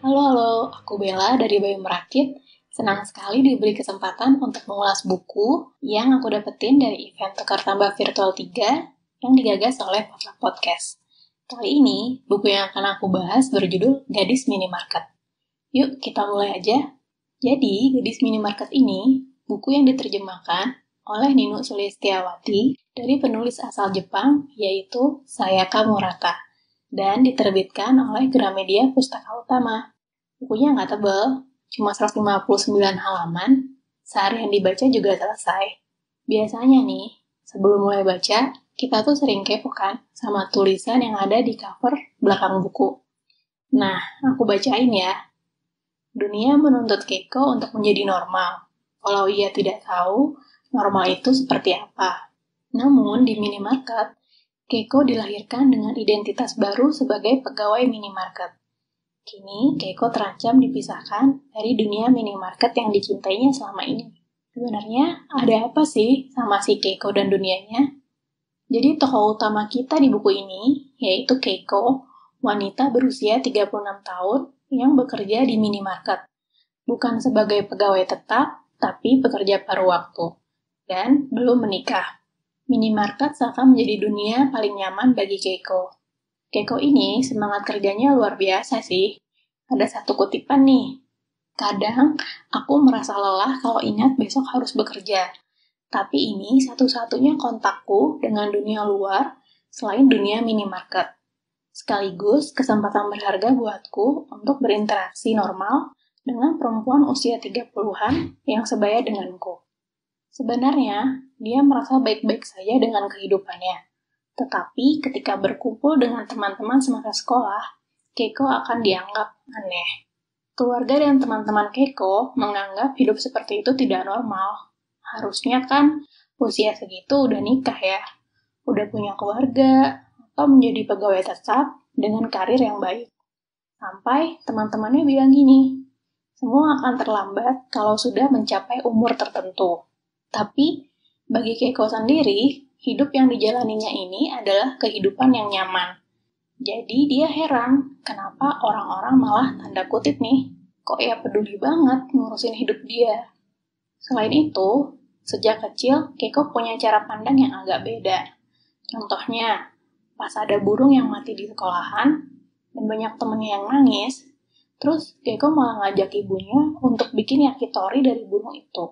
Halo, aku Bella dari Bayu Merakit. Senang sekali diberi kesempatan untuk mengulas buku yang aku dapetin dari event Tukar Tambah Virtual 3 yang digagas oleh Potluck Podcast. Kali ini, buku yang akan aku bahas berjudul Gadis Minimarket. Yuk, kita mulai aja. Jadi, Gadis Minimarket ini buku yang diterjemahkan oleh Ninu Sulistiawati dari penulis asal Jepang, yaitu Sayaka Murata, dan diterbitkan oleh Gramedia Pustaka Utama. Bukunya nggak tebal, cuma 159 halaman, seharian dibaca juga selesai. Biasanya nih, sebelum mulai baca, kita tuh sering kepo kan sama tulisan yang ada di cover belakang buku. Nah, aku bacain ya. Dunia menuntut Keiko untuk menjadi normal. Kalau ia tidak tahu, normal itu seperti apa. Namun, di minimarket, Keiko dilahirkan dengan identitas baru sebagai pegawai minimarket. Kini, Keiko terancam dipisahkan dari dunia minimarket yang dicintainya selama ini. Sebenarnya, ada apa sih sama si Keiko dan dunianya? Jadi, tokoh utama kita di buku ini, yaitu Keiko, wanita berusia 36 tahun yang bekerja di minimarket. Bukan sebagai pegawai tetap, tapi bekerja paruh waktu. Dan belum menikah. Minimarket seakan menjadi dunia paling nyaman bagi Keiko. Keiko ini semangat kerjanya luar biasa sih. Ada satu kutipan nih. Kadang aku merasa lelah kalau ingat besok harus bekerja. Tapi ini satu-satunya kontakku dengan dunia luar selain dunia minimarket. Sekaligus kesempatan berharga buatku untuk berinteraksi normal dengan perempuan usia 30-an yang sebaya denganku. Sebenarnya, dia merasa baik-baik saja dengan kehidupannya. Tetapi ketika berkumpul dengan teman-teman semasa sekolah, Keiko akan dianggap aneh. Keluarga dan teman-teman Keiko menganggap hidup seperti itu tidak normal. Harusnya kan usia segitu udah nikah ya, udah punya keluarga, atau menjadi pegawai tetap dengan karir yang baik. Sampai teman-temannya bilang gini, semua akan terlambat kalau sudah mencapai umur tertentu. Tapi bagi Keiko sendiri, hidup yang dijalaninya ini adalah kehidupan yang nyaman. Jadi dia heran, kenapa orang-orang malah tanda kutip nih, kok ya peduli banget ngurusin hidup dia. Selain itu, sejak kecil Keiko punya cara pandang yang agak beda. Contohnya, pas ada burung yang mati di sekolahan, dan banyak temennya yang nangis, terus Keiko malah ngajak ibunya untuk bikin yakitori dari burung itu.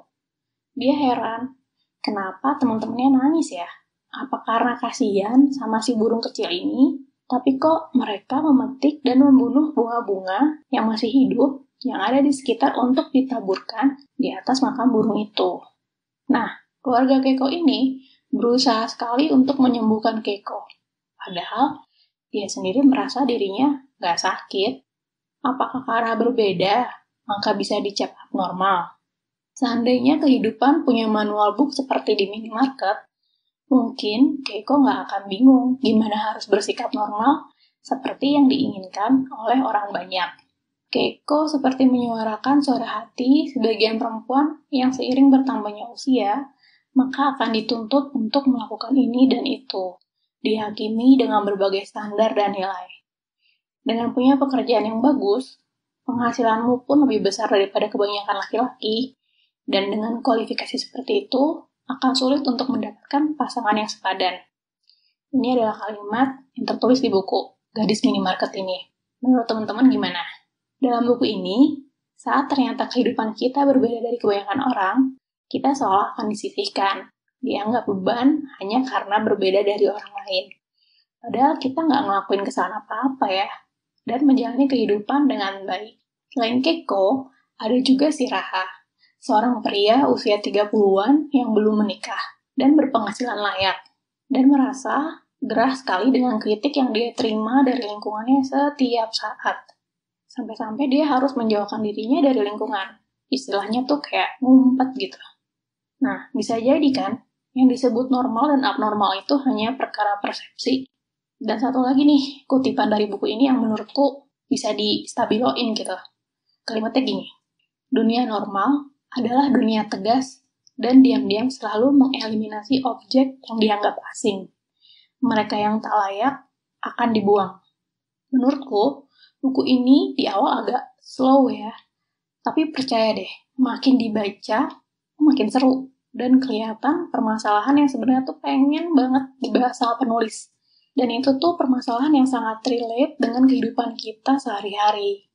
Dia heran, kenapa teman-temannya nangis ya? Apa karena kasihan sama si burung kecil ini, tapi kok mereka memetik dan membunuh bunga-bunga yang masih hidup yang ada di sekitar untuk ditaburkan di atas makam burung itu. Nah, keluarga Keiko ini berusaha sekali untuk menyembuhkan Keiko. Padahal dia sendiri merasa dirinya nggak sakit. Apakah karena berbeda, maka bisa dicap abnormal? Seandainya kehidupan punya manual book seperti di minimarket, mungkin Keiko nggak akan bingung gimana harus bersikap normal seperti yang diinginkan oleh orang banyak. Keiko seperti menyuarakan suara hati sebagian perempuan yang seiring bertambahnya usia, maka akan dituntut untuk melakukan ini dan itu, dihakimi dengan berbagai standar dan nilai. Dengan punya pekerjaan yang bagus, penghasilanmu pun lebih besar daripada kebanyakan laki-laki, dan dengan kualifikasi seperti itu, akan sulit untuk mendapatkan pasangan yang sepadan. Ini adalah kalimat yang tertulis di buku Gadis Minimarket ini. Menurut teman-teman gimana? Dalam buku ini, saat ternyata kehidupan kita berbeda dari kebanyakan orang, kita seolah akan disisihkan, dianggap beban hanya karena berbeda dari orang lain. Padahal kita nggak ngelakuin kesalahan apa-apa ya, dan menjalani kehidupan dengan baik. Selain Keiko, ada juga si Raha, seorang pria usia 30-an yang belum menikah dan berpenghasilan layak, dan merasa gerah sekali dengan kritik yang dia terima dari lingkungannya setiap saat. Sampai-sampai dia harus menjauhkan dirinya dari lingkungan. Istilahnya tuh kayak ngumpet gitu. Nah, bisa jadi kan, yang disebut normal dan abnormal itu hanya perkara persepsi. Dan satu lagi nih, kutipan dari buku ini yang menurutku bisa distabiloin gitu. Kalimatnya gini, dunia normal adalah dunia tegas dan diam-diam selalu mengeliminasi objek yang dianggap asing. Mereka yang tak layak akan dibuang. Menurutku, buku ini di awal agak slow ya. Tapi percaya deh, makin dibaca, makin seru. Dan kelihatan permasalahan yang sebenarnya tuh pengen banget dibahas sama penulis. Dan itu tuh permasalahan yang sangat relate dengan kehidupan kita sehari-hari.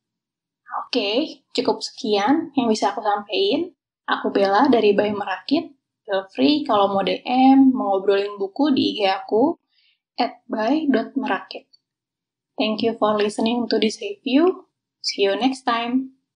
Oke, cukup sekian yang bisa aku sampaikan. Aku Bella dari Bayi Merakit. Feel free kalau mau DM, mau ngobrolin buku di IG aku, @by.merakit. Thank you for listening to this review. See you next time.